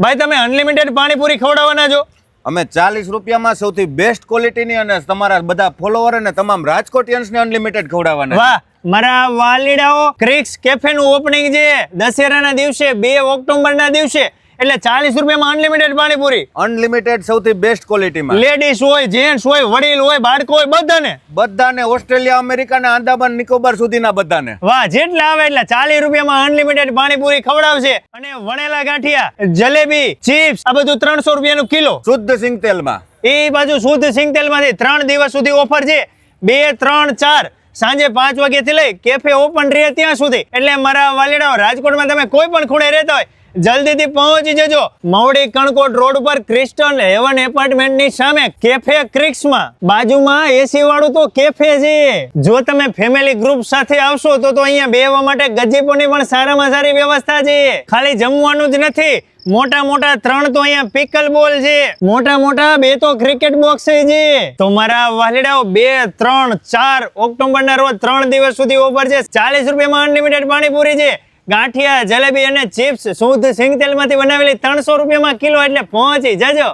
ભાઈ તમે અનલિમિટેડ પાણીપુરી ખવડાવવાના છો? અમે 40 રૂપિયામાં સૌથી બેસ્ટ ક્વોલિટીની અને તમારા બધા ફોલોવર અને તમામ રાજકોટિયન્સને અનલિમિટેડ ખવડાવવાના. વાહ મારા વાલીડાઓ, ક્રિક્સ કેફે નું ઓપનિંગ છે દશેરાના દિવસે 2 ઓક્ટોબરના દિવસે, એટલે 40 રૂપિયામાં અનલિમિટેડ પાણીપુરી. અનલિમિટેડ સૌથી બેસ્ટ ક્વોલિટીમાં. લેડીઝ હોય, જેન્ટ્સ હોય, વડીલ હોય, બાળકો હોય, બધાને ઓસ્ટ્રેલિયા, અમેરિકા ને આંદામાન નિકોબાર સુધીના બધાને. વાહ, જેટલા આવે એટલે 40 રૂપિયામાં અનલિમિટેડ પાણીપુરી ખવડાવશે. અને વણેલા ગાંઠિયા, જલેબી, ચિપ્સ આ બધું 300 રૂપિયાનું કિલો શુદ્ધ સિંગ તેલમાં. એ બાજુ શુદ્ધ સિંગ તેલમાંથી 3 દિવસ સુધી ઓફર છે. 2, 3, 4 સાંજે 5 વાગ્યાથી લઈ કેફે ઓપન રહે ત્યાં સુધી. એટલે મારા વાલીડાઓ, રાજકોટમાં તમે કોઈ પણ ખૂણે રહેતા હોય જલ્દીથી પહોંચી જજો. મવડી કણકોટ રોડ ઉપર ક્રિસ્ટલ હેવન એપાર્ટમેન્ટ ની સામે કેફે ક્રિક્સમાં બાજુમાં એસી વાળું તો કેફે છે. જો તમે ફેમિલી ગ્રુપ સાથે આવશો તો અહીંયા બેસવા માટે ગજીપોની પણ સારામાં સારી વ્યવસ્થા છે. ખાલી જમવાનું જ નથી, મોટા મોટા 3 તો અહીંયા પિકલ બોલ છે, મોટા મોટા 2 તો ક્રિકેટ બોક્સ છે. તો મારા વાલીડાઓ 2, 3, 4 ઓક્ટોબરના રોજ 3 દિવસ સુધી ઓફર છે. 40 રૂપિયામાં અનલિમિટેડ પાણીપુરી છે. ગાંઠિયા, જલેબી અને ચિપ્સ શુદ્ધ સિંગ તેલમાંથી બનાવેલી 300 રૂપિયામાં કિલો, એટલે પહોંચી જજો.